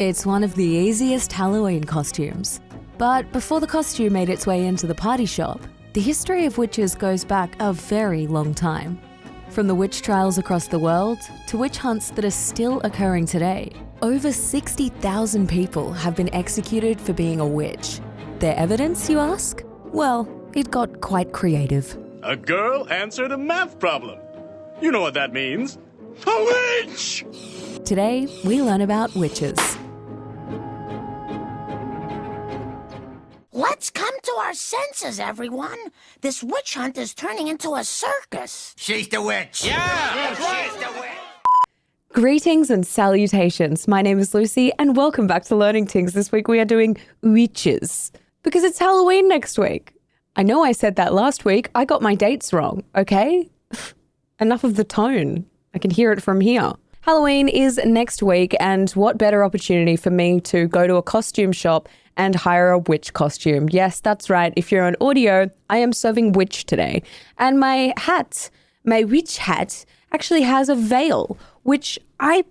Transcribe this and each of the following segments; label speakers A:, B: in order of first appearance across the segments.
A: It's one of the easiest Halloween costumes. But before the costume made its way into the party shop, the history of witches goes back a very long time. From the witch trials across the world to witch hunts that are still occurring today, over 60,000 people have been executed for being a witch. Their evidence, you ask? Well, it got quite creative.
B: A girl answered a math problem. You know what that means. A witch!
A: Today, we learn about witches.
C: Let's come to our senses, everyone. This witch hunt is turning into a circus.
D: She's the witch.
B: Yeah, that's right.
D: She's the witch.
E: Greetings and salutations. My name is Lucy and welcome back to Learning Things. This week we are doing witches because it's Halloween next week. I know I said that last week. I got my dates wrong, okay? Enough of the tone. I can hear it from here. Halloween is next week, and what better opportunity for me to go to a costume shop and hire a witch costume. Yes, that's right. If you're on audio, I am serving witch today. And my hat, my witch hat, actually has a veil, which I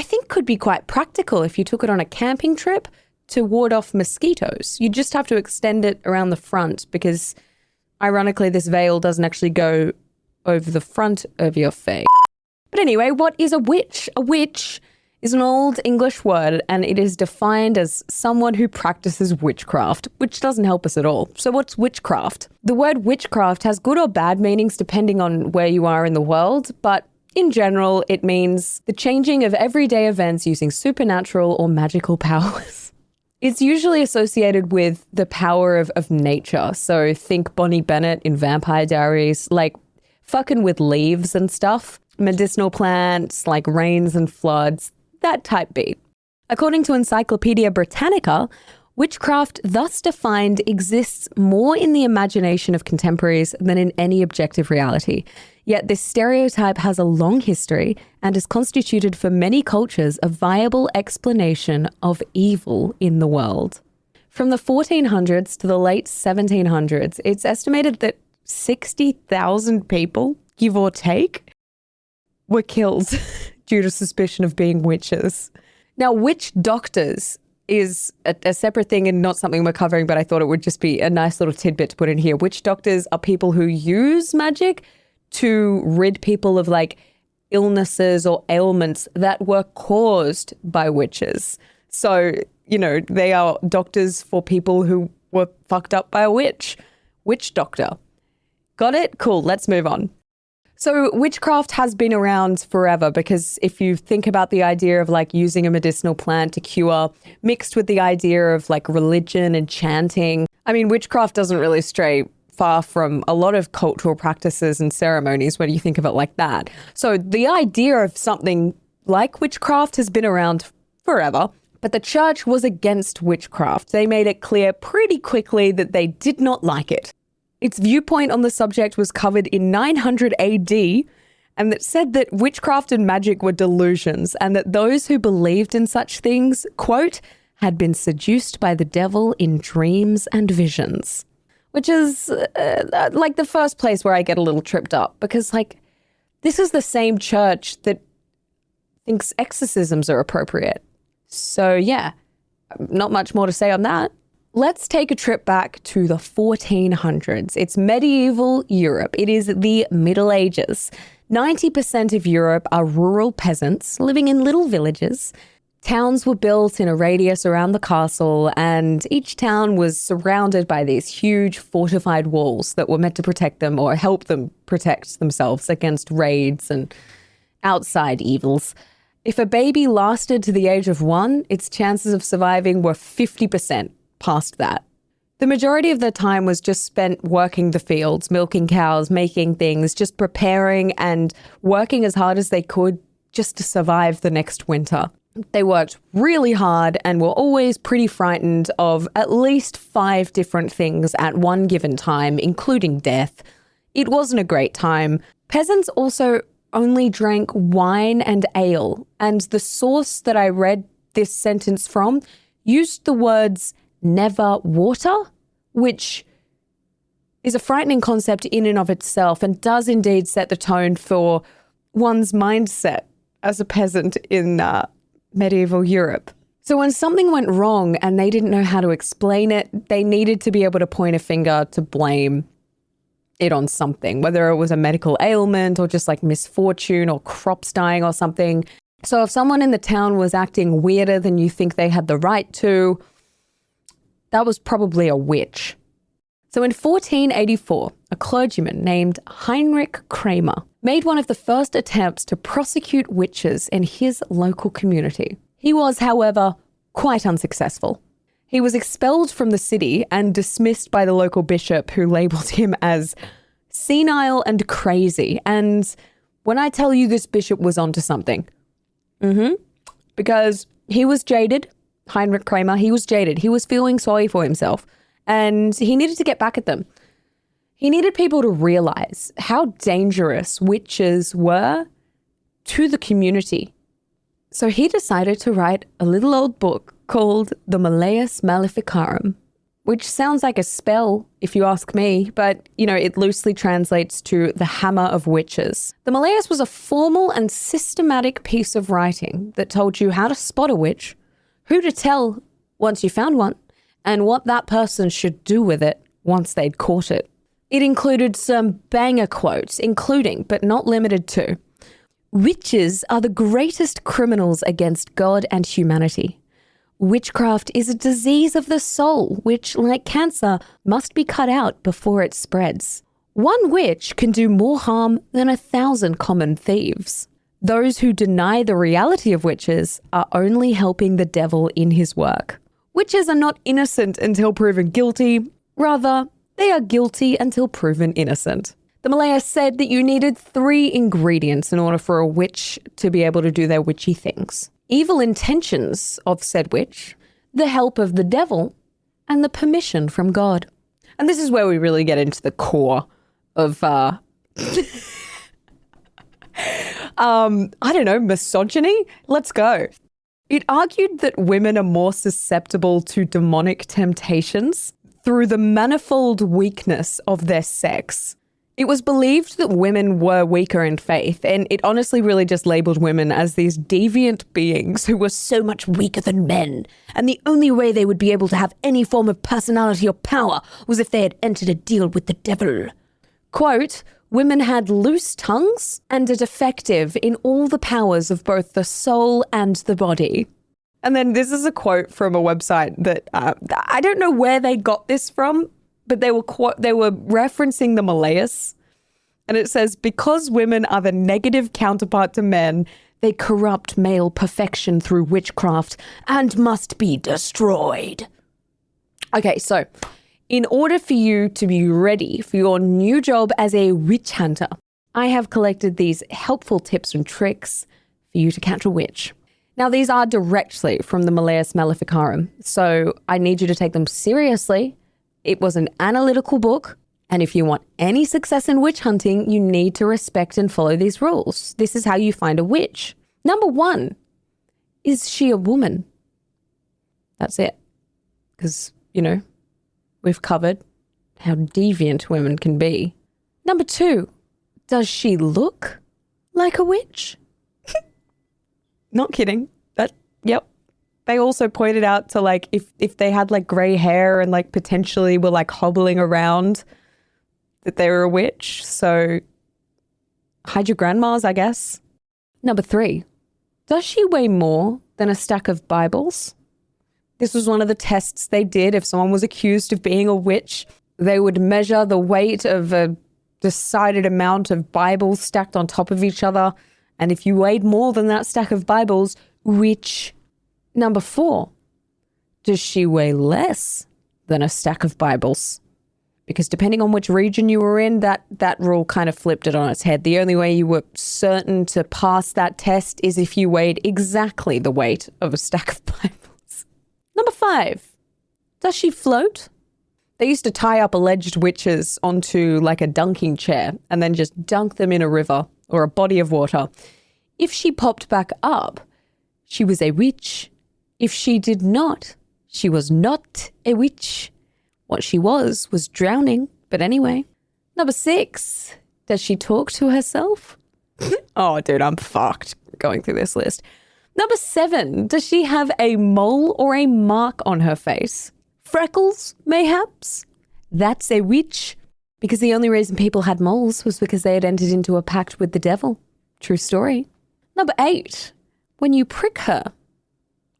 E: think could be quite practical if you took it on a camping trip to ward off mosquitoes. You just have to extend it around the front because, ironically, this veil doesn't actually go over the front of your face. But anyway, what is a witch? A witch is an old English word, and it is defined as someone who practices witchcraft, which doesn't help us at all. So what's witchcraft? The word witchcraft has good or bad meanings depending on where you are in the world, but in general, it means the changing of everyday events using supernatural or magical powers. It's usually associated with the power of nature. So think Bonnie Bennett in Vampire Diaries, like fucking with leaves and stuff, medicinal plants like rains and floods, that type beat. According to Encyclopedia Britannica, witchcraft thus defined exists more in the imagination of contemporaries than in any objective reality. Yet this stereotype has a long history and is constituted for many cultures a viable explanation of evil in the world. From the 1400s to the late 1700s, it's estimated that 60,000 people, give or take, were killed due to suspicion of being witches. Now, witch doctors is a separate thing and not something we're covering, but I thought it would just be a nice little tidbit to put in here. Witch doctors are people who use magic to rid people of like illnesses or ailments that were caused by witches. So, you know, they are doctors for people who were fucked up by a witch. Witch doctor. Got it? Cool. Let's move on. So witchcraft has been around forever because if you think about the idea of like using a medicinal plant to cure mixed with the idea of like religion and chanting, I mean, witchcraft doesn't really stray far from a lot of cultural practices and ceremonies when you think of it like that. So the idea of something like witchcraft has been around forever, but the church was against witchcraft. They made it clear pretty quickly that they did not like it. Its viewpoint on the subject was covered in 900 AD, and that said that witchcraft and magic were delusions, and that those who believed in such things, quote, had been seduced by the devil in dreams and visions. Which is like the first place where I get a little tripped up, because like this is the same church that thinks exorcisms are appropriate. So yeah, not much more to say on that. Let's take a trip back to the 1400s. It's medieval Europe. It is the Middle Ages. 90% of Europe are rural peasants living in little villages. Towns were built in a radius around the castle, and each town was surrounded by these huge fortified walls that were meant to protect them or help them protect themselves against raids and outside evils. If a baby lasted to the age of 1, its chances of surviving were 50%. Past that. The majority of their time was just spent working the fields, milking cows, making things, just preparing and working as hard as they could just to survive the next winter. They worked really hard and were always pretty frightened of at least 5 different things at one given time, including death. It wasn't a great time. Peasants also only drank wine and ale, and the source that I read this sentence from used the words never water, which is a frightening concept in and of itself and does indeed set the tone for one's mindset as a peasant in medieval Europe. So when something went wrong and they didn't know how to explain it, they needed to be able to point a finger to blame it on something, whether it was a medical ailment or just like misfortune or crops dying or something. So if someone in the town was acting weirder than you think they had the right to, that was probably a witch. So in 1484, a clergyman named Heinrich Kramer made one of the first attempts to prosecute witches in his local community. He was, however, quite unsuccessful. He was expelled from the city and dismissed by the local bishop, who labelled him as senile and crazy. And when I tell you this bishop was onto something, because he was jaded, Heinrich Kramer, he was jaded. He was feeling sorry for himself and he needed to get back at them. He needed people to realize how dangerous witches were to the community. So he decided to write a little old book called the Malleus Maleficarum, which sounds like a spell, if you ask me, but, it loosely translates to the Hammer of Witches. The Malleus was a formal and systematic piece of writing that told you how to spot a witch, who to tell once you found one, and what that person should do with it once they'd caught it. It included some banger quotes, including, but not limited to, "Witches are the greatest criminals against God and humanity. Witchcraft is a disease of the soul, which, like cancer, must be cut out before it spreads. One witch can do more harm than 1,000 common thieves. Those who deny the reality of witches are only helping the devil in his work. Witches are not innocent until proven guilty. Rather, they are guilty until proven innocent." The Malleus said that you needed 3 ingredients in order for a witch to be able to do their witchy things: evil intentions of said witch, the help of the devil, and the permission from God. And this is where we really get into the core of, misogyny? Let's go. It argued that women are more susceptible to demonic temptations through the manifold weakness of their sex. It was believed that women were weaker in faith, and it honestly really just labelled women as these deviant beings who were so much weaker than men, and the only way they would be able to have any form of personality or power was if they had entered a deal with the devil. Quote, "Women had loose tongues and are defective in all the powers of both the soul and the body." And then this is a quote from a website that I don't know where they got this from, but they were referencing the Malleus, and it says, "Because women are the negative counterpart to men, they corrupt male perfection through witchcraft and must be destroyed." Okay, so in order for you to be ready for your new job as a witch hunter, I have collected these helpful tips and tricks for you to catch a witch. Now, these are directly from the Malleus Maleficarum, so I need you to take them seriously. It was an analytical book, and if you want any success in witch hunting, you need to respect and follow these rules. This is how you find a witch. Number 1, is she a woman? That's it. Because, we've covered how deviant women can be. Number 2, does she look like a witch? Not kidding. Yep. They also pointed out to if they had grey hair and potentially were hobbling around, that they were a witch. So hide your grandmas, I guess. Number 3, does she weigh more than a stack of Bibles? This was one of the tests they did. If someone was accused of being a witch, they would measure the weight of a decided amount of Bibles stacked on top of each other. And if you weighed more than that stack of Bibles, witch. Number 4, does she weigh less than a stack of Bibles? Because depending on which region you were in, that rule kind of flipped it on its head. The only way you were certain to pass that test is if you weighed exactly the weight of a stack of Bibles. Number 5, does she float? They used to tie up alleged witches onto a dunking chair and then just dunk them in a river or a body of water. If she popped back up, she was a witch. If she did not, she was not a witch. What she was drowning. But anyway. Number 6, does she talk to herself? Oh, dude, I'm fucked. going through this list. Number 7, does she have a mole or a mark on her face? Freckles, mayhaps? That's a witch. Because the only reason people had moles was because they had entered into a pact with the devil. True story. Number 8, when you prick her,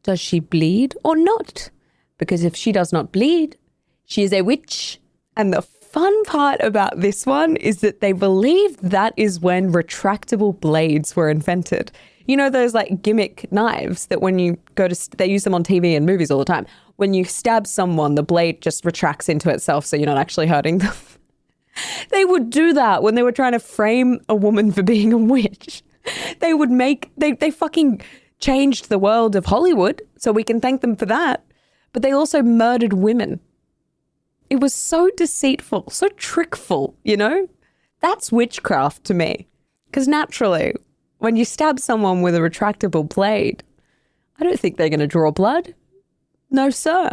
E: does she bleed or not? Because if she does not bleed, she is a witch. And the fun part about this one is that they believe that is when retractable blades were invented. You know those like gimmick knives that when you go to, they use them on TV and movies all the time. When you stab someone, the blade just retracts into itself so you're not actually hurting them. They would do that when they were trying to frame a woman for being a witch. They would they fucking changed the world of Hollywood, so we can thank them for that. But they also murdered women. It was so deceitful, so trickful, you know? That's witchcraft to me. Because naturally, when you stab someone with a retractable blade, I don't think they're going to draw blood. No, sir.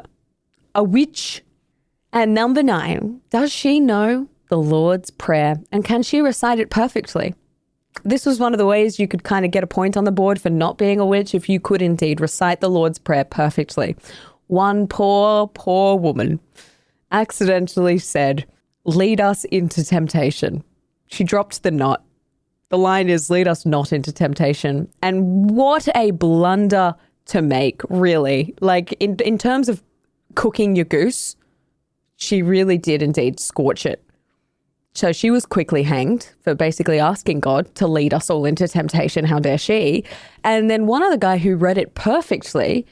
E: A witch. And number 9, does she know the Lord's Prayer? And can she recite it perfectly? This was one of the ways you could kind of get a point on the board for not being a witch if you could indeed recite the Lord's Prayer perfectly. One poor, poor woman accidentally said, "Lead us into temptation." She dropped the not. The line is, "Lead us not into temptation." And what a blunder to make, really. Like, in terms of cooking your goose, she really did indeed scorch it. So she was quickly hanged for basically asking God to lead us all into temptation. How dare she? And then one other guy who read it perfectly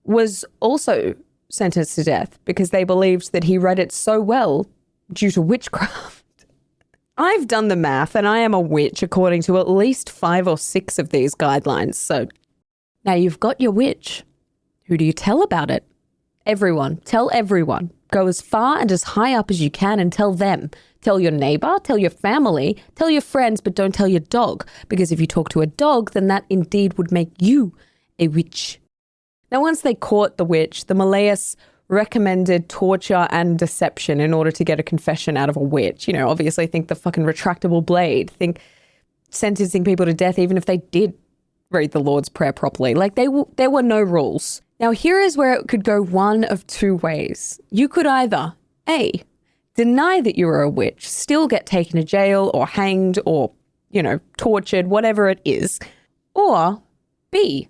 E: was also sentenced to death because they believed that he read it so well due to witchcraft. I've done the math and I am a witch according to at least 5 or 6 of these guidelines. So now you've got your witch. Who do you tell about it? Everyone. Tell everyone. Go as far and as high up as you can and tell them. Tell your neighbor, tell your family, tell your friends, but don't tell your dog. Because if you talk to a dog, then that indeed would make you a witch. Now, once they caught the witch, the Malleus recommended torture and deception in order to get a confession out of a witch. You know, obviously think the fucking retractable blade. Think sentencing people to death even if they did read the Lord's Prayer properly. Like, there were no rules. Now, here is where it could go one of 2 ways. You could either, A, deny that you were a witch, still get taken to jail or hanged or, you know, tortured, whatever it is. Or B,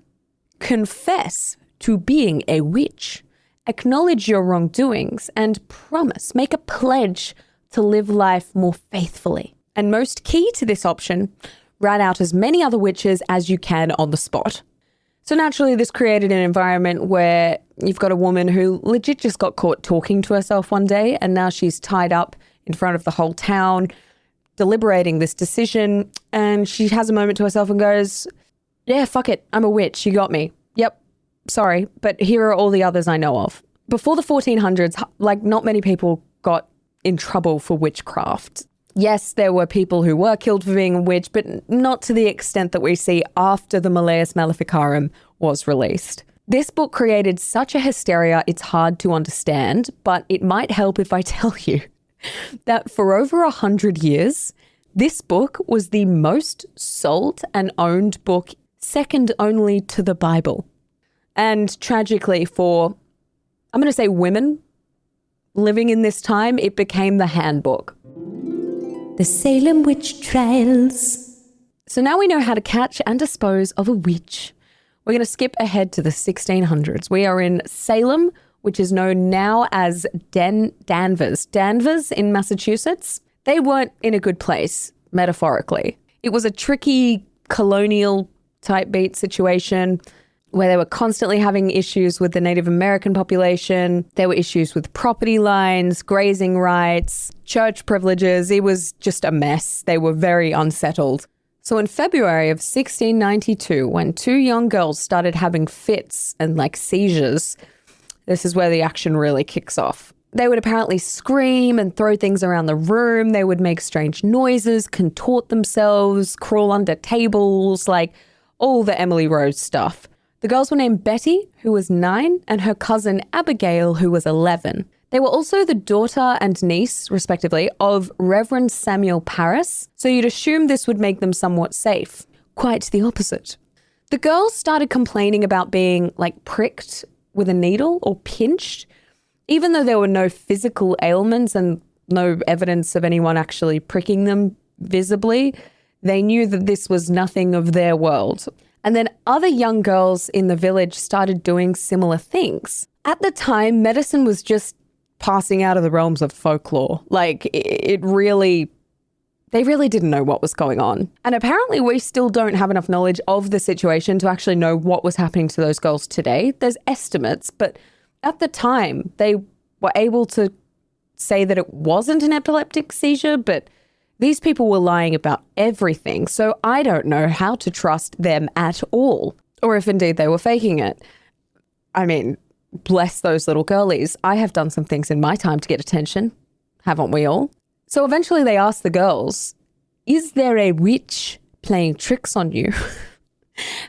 E: confess to being a witch, acknowledge your wrongdoings and promise, make a pledge to live life more faithfully. And most key to this option, rat out as many other witches as you can on the spot. So naturally, this created an environment where you've got a woman who legit just got caught talking to herself one day, and now she's tied up in front of the whole town, deliberating this decision, and she has a moment to herself and goes, "Yeah, fuck it, I'm a witch, you got me. Yep, sorry, but here are all the others I know of." Before the 1400s, like, not many people got in trouble for witchcraft. Yes, there were people who were killed for being a witch, but not to the extent that we see after the Malleus Maleficarum was released. This book created such a hysteria, it's hard to understand, but it might help if I tell you that for over 100 years, this book was the most sold and owned book, second only to the Bible. And tragically for, I'm going to say women living in this time, it became the handbook. The Salem Witch Trials. So now we know how to catch and dispose of a witch. We're going to skip ahead to the 1600s. We are in Salem, which is known now as Danvers. Danvers in Massachusetts. They weren't in a good place, metaphorically. It was a tricky colonial type beat situation where they were constantly having issues with the Native American population. There were issues with property lines, grazing rights, church privileges. It was just a mess. They were very unsettled. So in February of 1692, when 2 young girls started having fits and like seizures, this is where the action really kicks off. They would apparently scream and throw things around the room. They would make strange noises, contort themselves, crawl under tables, like all the Emily Rose stuff. The girls were named Betty, who was 9, and her cousin Abigail, who was 11. They were also the daughter and niece, respectively, of Reverend Samuel Parris, so you'd assume this would make them somewhat safe. Quite the opposite. The girls started complaining about being like pricked with a needle or pinched, even though there were no physical ailments and no evidence of anyone actually pricking them visibly. They knew that this was nothing of their world. And then other young girls in the village started doing similar things. At the time, medicine was just passing out of the realms of folklore. Like, they really didn't know what was going on. And apparently we still don't have enough knowledge of the situation to actually know what was happening to those girls today. There's estimates, but at the time they were able to say that it wasn't an epileptic seizure, but these people were lying about everything. So I don't know how to trust them at all, or if indeed they were faking it. I mean, bless those little girlies. I have done some things in my time to get attention, haven't we all? So eventually they asked the girls, is there a witch playing tricks on you?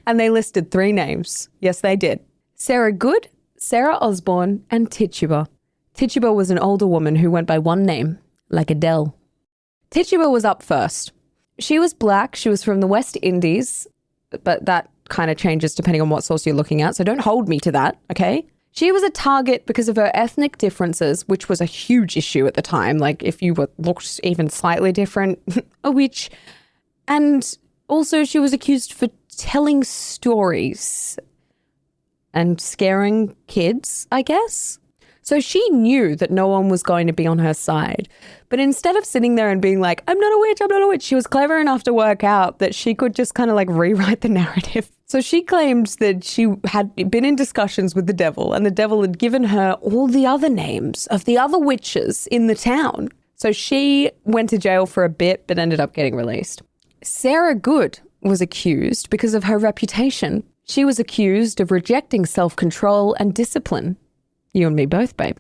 E: And they listed 3 names. Yes, they did. Sarah Good, Sarah Osborne, and Tituba. Tituba was an older woman who went by one name, like Adele. Tituba was up first. She was black. She was from the West Indies, but that kind of changes depending on what source you're looking at, so don't hold me to that, okay? She was a target because of her ethnic differences, which was a huge issue at the time. Like, if you looked even slightly different, a witch. And also she was accused for telling stories and scaring kids, I guess. So she knew that no one was going to be on her side. But instead of sitting there and being like, I'm not a witch, she was clever enough to work out that she could just kind of like rewrite the narrative. So she claimed that she had been in discussions with the devil and the devil had given her all the other names of the other witches in the town. So she went to jail for a bit but ended up getting released. Sarah Good was accused because of her reputation. She was accused of rejecting self-control and discipline. You and me both, babe.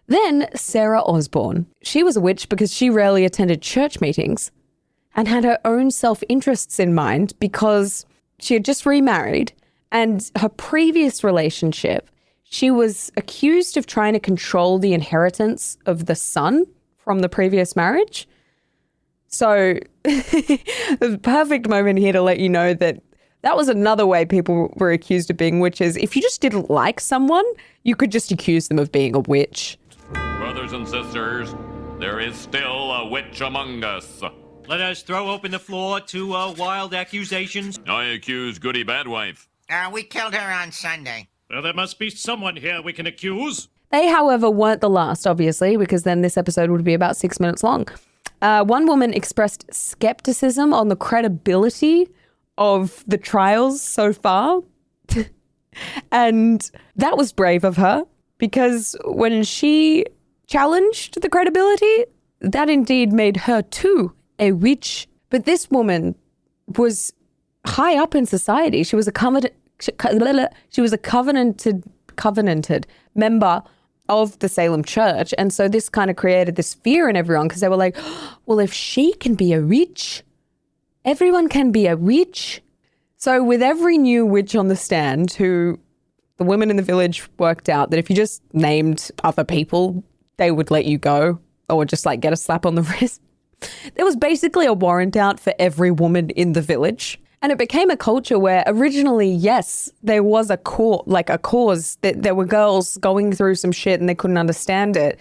E: Then Sarah Osborne. She was a witch because she rarely attended church meetings and had her own self-interests in mind because she had just remarried, and her previous relationship, she was accused of trying to control the inheritance of the son from the previous marriage. So the perfect moment here to let you know that was another way people were accused of being witches. If you just didn't like someone, you could just accuse them of being a witch.
D: Brothers and sisters, there is still a witch among us.
F: Let us throw open the floor to wild accusations.
D: I accuse Goody Badwife.
G: We killed her on Sunday.
F: Well, there must be someone here we can accuse.
E: They, however, weren't the last, obviously, because then this episode would be about 6 minutes long. One woman expressed skepticism on the credibility of the trials so far. And that was brave of her, because when she challenged the credibility, that indeed made her too a witch. But this woman was high up in society. She was a covenanted member of the Salem Church. And so this kind of created this fear in everyone, because they were like, well, if she can be a witch, everyone can be a witch. So with every new witch on the stand, who the women in the village worked out that if you just named other people, they would let you go or just like get a slap on the wrist. There was basically a warrant out for every woman in the village. And it became a culture where originally, yes, there was a cause that there were girls going through some shit and they couldn't understand it.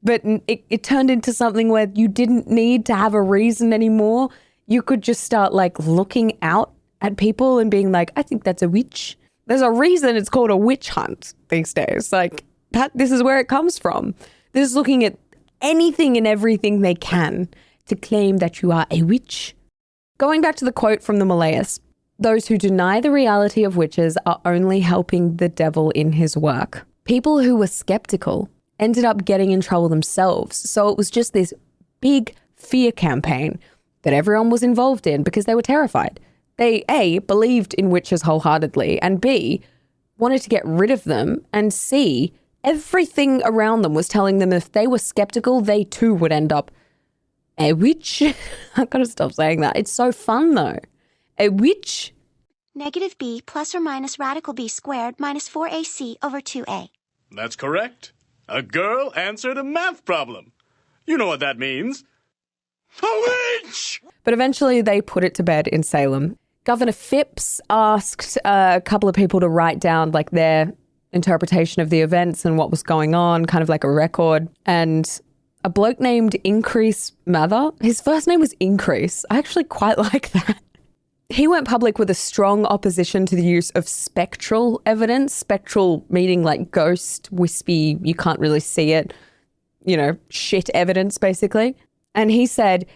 E: But it turned into something where you didn't need to have a reason anymore. You could just start like looking out at people and being like, I think that's a witch. There's a reason it's called a witch hunt these days. Like this is where it comes from. This is looking at anything and everything they can to claim that you are a witch. Going back to the quote from the Malleus, those who deny the reality of witches are only helping the devil in his work. People who were skeptical ended up getting in trouble themselves. So it was just this big fear campaign that everyone was involved in because they were terrified. They, A, believed in witches wholeheartedly, and B, wanted to get rid of them, and C, everything around them was telling them if they were skeptical, they too would end up a witch. I've got to stop saying that. It's so fun though. A witch.
H: Negative b plus or minus radical b squared minus 4ac over 2a.
B: That's correct. A girl answered a math problem. You know what that means. A witch!
E: But eventually they put it to bed in Salem. Governor Phipps asked a couple of people to write down like their interpretation of the events and what was going on, kind of like a record. And a bloke named Increase Mather, his first name was Increase. I actually quite like that. He went public with a strong opposition to the use of spectral evidence. Spectral meaning like ghost, wispy, you can't really see it, shit evidence basically. And he said,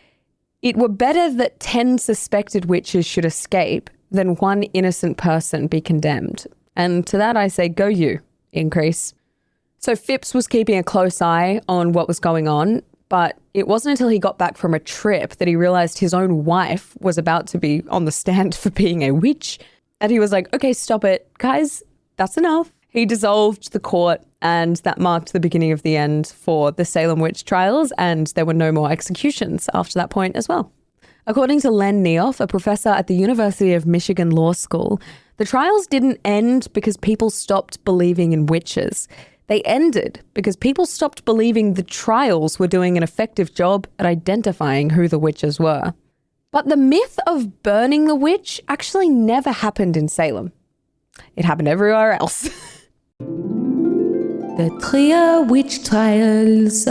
E: it were better that 10 suspected witches should escape than one innocent person be condemned. And to that I say, go you, Increase. So Phipps was keeping a close eye on what was going on, but it wasn't until he got back from a trip that he realized his own wife was about to be on the stand for being a witch. And he was like, okay, stop it, guys, that's enough. He dissolved the court, and that marked the beginning of the end for the Salem Witch Trials, and there were no more executions after that point as well. According to Len Neoff, a professor at the University of Michigan Law School, the trials didn't end because people stopped believing in witches. They ended because people stopped believing the trials were doing an effective job at identifying who the witches were. But the myth of burning the witch actually never happened in Salem. It happened everywhere else. The Trier Witch Trials.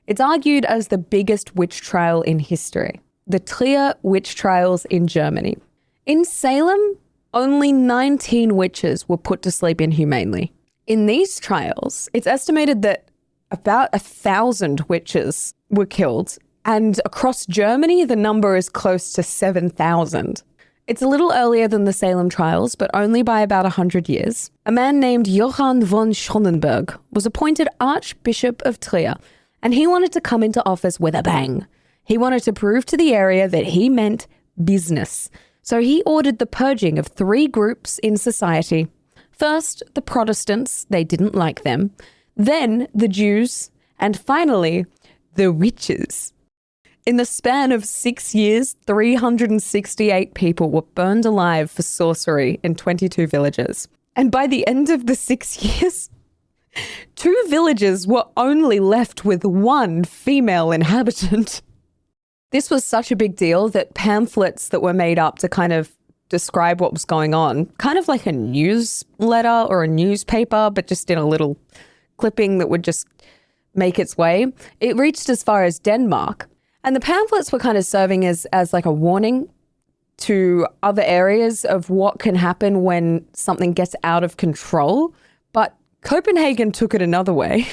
E: It's argued as the biggest witch trial in history. The Trier Witch Trials in Germany. In Salem, only 19 witches were put to sleep inhumanely. In these trials, it's estimated that about 1,000 witches were killed, and across Germany, the number is close to 7,000. It's a little earlier than the Salem trials, but only by about 100 years. A man named Johann von Schonenberg was appointed Archbishop of Trier, and he wanted to come into office with a bang. He wanted to prove to the area that he meant business. So he ordered the purging of 3 groups in society. First, the Protestants, they didn't like them. Then the Jews, and finally, the witches. In the span of 6 years, 368 people were burned alive for sorcery in 22 villages. And by the end of the 6 years, 2 villages were only left with 1 female inhabitant. This was such a big deal that pamphlets that were made up to kind of describe what was going on, kind of like a newsletter or a newspaper, but just in a little clipping that would just make its way. It reached as far as Denmark. And the pamphlets were kind of serving as like a warning to other areas of what can happen when something gets out of control. But Copenhagen took it another way.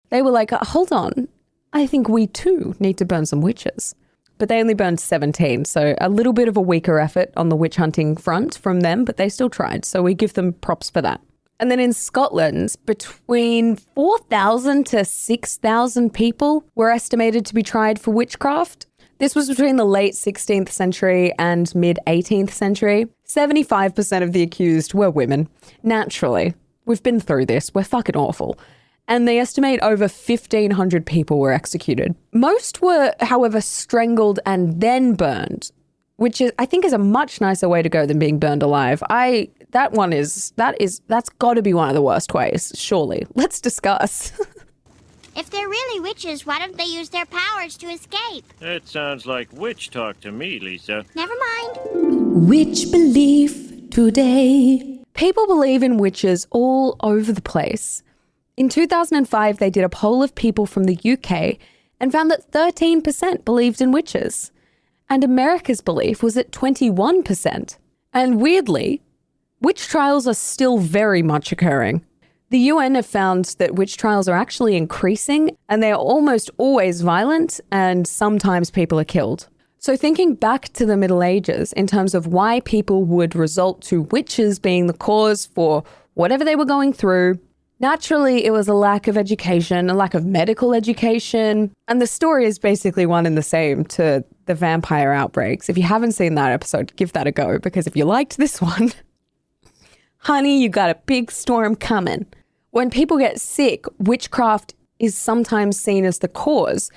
E: They were like, hold on, I think we too need to burn some witches. But they only burned 17, so a little bit of a weaker effort on the witch hunting front from them, but they still tried, so we give them props for that. And then in Scotland, between 4,000 to 6,000 people were estimated to be tried for witchcraft. This was between the late 16th century and mid-18th century. 75% of the accused were women. Naturally, we've been through this, we're fucking awful. And they estimate over 1,500 people were executed. Most were, however, strangled and then burned, which I think is a much nicer way to go than being burned alive. That's got to be one of the worst ways, surely. Let's discuss.
H: If they're really witches, why don't they use their powers to escape?
I: That sounds like witch talk to me, Lisa.
H: Never mind.
E: Witch belief today. People believe in witches all over the place. In 2005, they did a poll of people from the UK and found that 13% believed in witches. And America's belief was at 21%. And weirdly, witch trials are still very much occurring. The UN have found that witch trials are actually increasing, and they are almost always violent, and sometimes people are killed. So thinking back to the Middle Ages in terms of why people would resort to witches being the cause for whatever they were going through, naturally, it was a lack of education, a lack of medical education, and the story is basically one and the same to the vampire outbreaks. If you haven't seen that episode, give that a go, because if you liked this one, honey, you got a big storm coming. When people get sick, witchcraft is sometimes seen as the cause.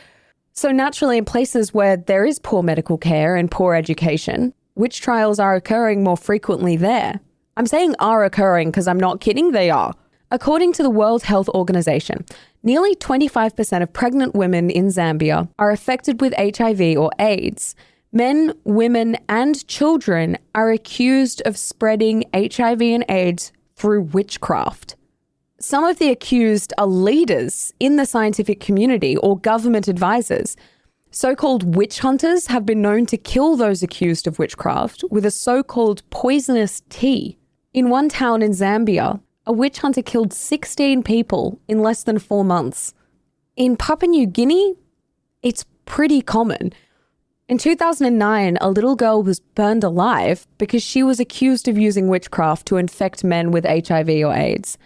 E: So naturally, in places where there is poor medical care and poor education, witch trials are occurring more frequently there. I'm saying are occurring because I'm not kidding, they are. According to the World Health Organization, nearly 25% of pregnant women in Zambia are affected with HIV or AIDS. Men, women, and children are accused of spreading HIV and AIDS through witchcraft. Some of the accused are leaders in the scientific community or government advisors. So-called witch hunters have been known to kill those accused of witchcraft with a so-called poisonous tea. In one town in Zambia, a witch hunter killed 16 people in less than 4 months. In Papua New Guinea, it's pretty common. In 2009, a little girl was burned alive because she was accused of using witchcraft to infect men with HIV or AIDS.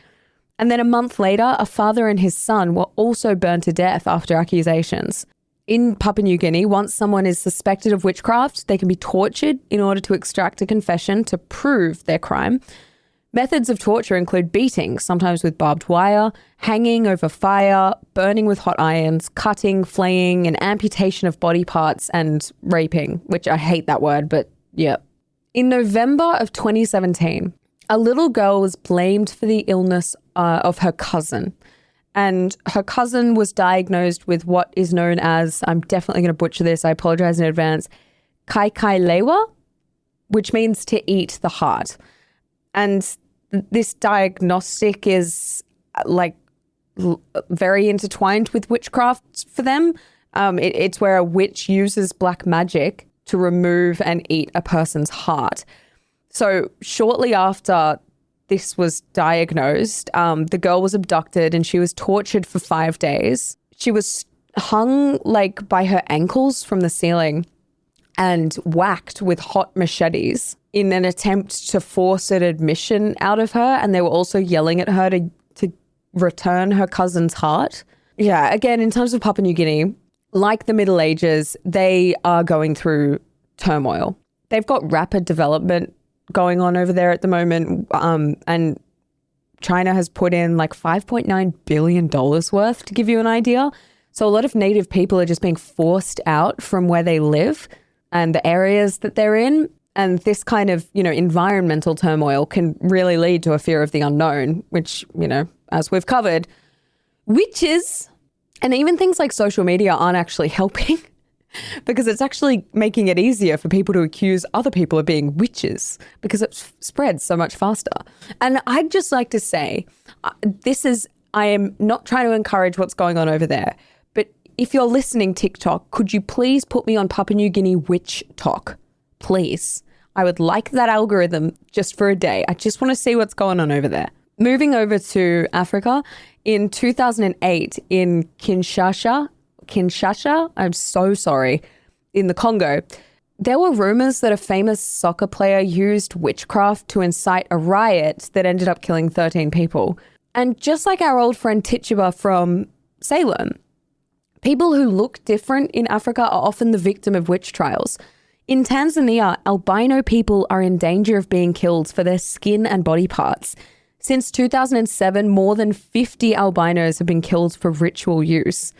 E: And then a month later, a father and his son were also burned to death after accusations. In Papua New Guinea, once someone is suspected of witchcraft, they can be tortured in order to extract a confession to prove their crime. Methods of torture include beating, sometimes with barbed wire, hanging over fire, burning with hot irons, cutting, flaying, and amputation of body parts, and raping, which I hate that word, but yeah. In November of 2017, a little girl was blamed for the illness of her cousin. And her cousin was diagnosed with what is known as, I'm definitely going to butcher this, I apologize in advance, kaikailewa, which means to eat the heart. And this diagnostic is very intertwined with witchcraft for them. It's where a witch uses black magic to remove and eat a person's heart. So shortly after this was diagnosed, the girl was abducted and she was tortured for 5 days. She was hung by her ankles from the ceiling and whacked with hot machetes in an attempt to force an admission out of her. And they were also yelling at her to return her cousin's heart. Yeah, again, in terms of Papua New Guinea, like the Middle Ages, they are going through turmoil. They've got rapid development going on over there at the moment. And China has put in $5.9 billion worth, to give you an idea. So a lot of native people are just being forced out from where they live and the areas that they're in. And this kind of, environmental turmoil can really lead to a fear of the unknown, which, as we've covered, witches and even things like social media aren't actually helping because it's actually making it easier for people to accuse other people of being witches because it spreads so much faster. And I'd just like to say, I am not trying to encourage what's going on over there, but if you're listening, TikTok, could you please put me on Papua New Guinea witch talk? Please. I would like that algorithm just for a day. I just want to see what's going on over there. Moving over to Africa, in 2008 in Kinshasa, I'm so sorry, in the Congo, there were rumors that a famous soccer player used witchcraft to incite a riot that ended up killing 13 people. And just like our old friend Tituba from Salem, people who look different in Africa are often the victim of witch trials. In Tanzania, albino people are in danger of being killed for their skin and body parts. Since 2007, more than 50 albinos have been killed for ritual use.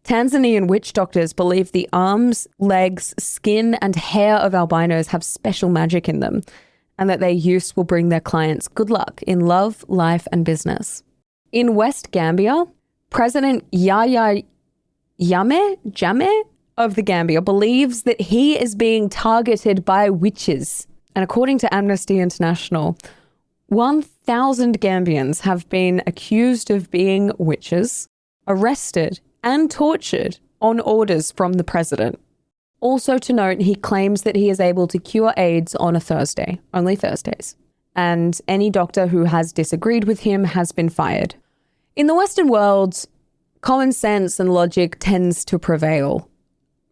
E: Tanzanian witch doctors believe the arms, legs, skin, and hair of albinos have special magic in them, and that their use will bring their clients good luck in love, life, and business. In West Gambia, President Yahya Jammeh of the Gambia believes that he is being targeted by witches. And according to Amnesty International, 1,000 Gambians have been accused of being witches, arrested and tortured on orders from the president. Also to note, he claims that he is able to cure AIDS on a Thursday, only Thursdays. And any doctor who has disagreed with him has been fired. In the Western world, common sense and logic tends to prevail.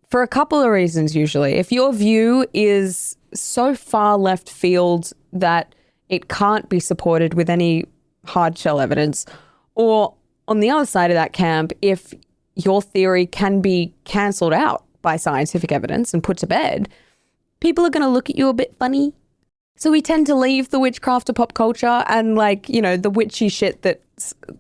E: For a couple of reasons, usually. If your view is so far left field that it can't be supported with any hard shell evidence, or on the other side of that camp, if your theory can be cancelled out by scientific evidence and put to bed, people are going to look at you a bit funny. So we tend to leave the witchcraft to pop culture and the witchy shit that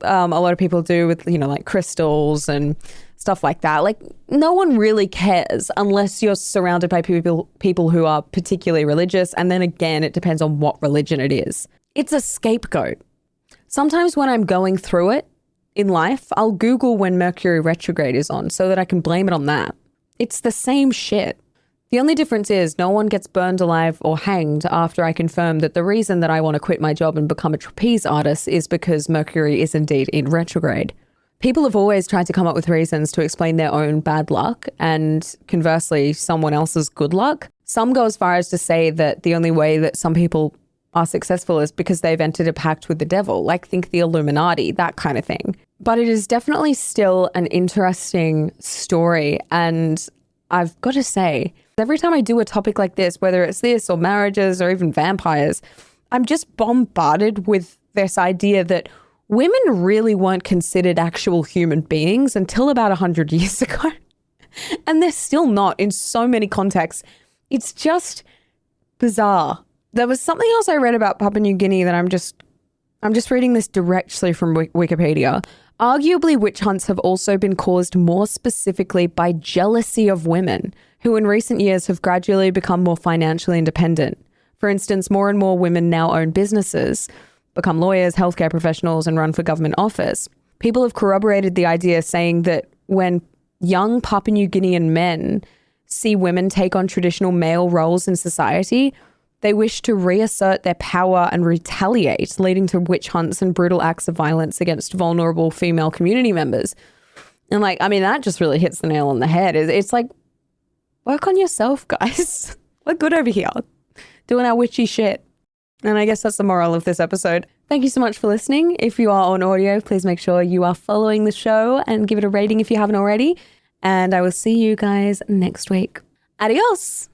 E: a lot of people do with, crystals and stuff like that. No one really cares unless you're surrounded by people who are particularly religious. And then again, it depends on what religion it is. It's a scapegoat. Sometimes when I'm going through it in life, I'll Google when Mercury retrograde is on so that I can blame it on that. It's the same shit. The only difference is no one gets burned alive or hanged after I confirm that the reason that I want to quit my job and become a trapeze artist is because Mercury is indeed in retrograde. People have always tried to come up with reasons to explain their own bad luck and, conversely, someone else's good luck. Some go as far as to say that the only way that some people are successful is because they've entered a pact with the devil, like think the Illuminati, that kind of thing. But it is definitely still an interesting story, and I've got to say, every time I do a topic like this, whether it's this or marriages or even vampires, I'm just bombarded with this idea that women really weren't considered actual human beings until about 100 years ago. And they're still not in so many contexts. It's just bizarre. There was something else I read about Papua New Guinea that I'm just reading this directly from Wikipedia. Arguably, witch hunts have also been caused more specifically by jealousy of women, who in recent years have gradually become more financially independent. For instance, more and more women now own businesses, become lawyers, healthcare professionals, and run for government office. People have corroborated the idea, saying that when young Papua New Guinean men see women take on traditional male roles in society, they wish to reassert their power and retaliate, leading to witch hunts and brutal acts of violence against vulnerable female community members. And that just really hits the nail on the head. It's like, work on yourself, guys. We're good over here, doing our witchy shit. And I guess that's the moral of this episode. Thank you so much for listening. If you are on audio, please make sure you are following the show and give it a rating if you haven't already. And I will see you guys next week. Adios.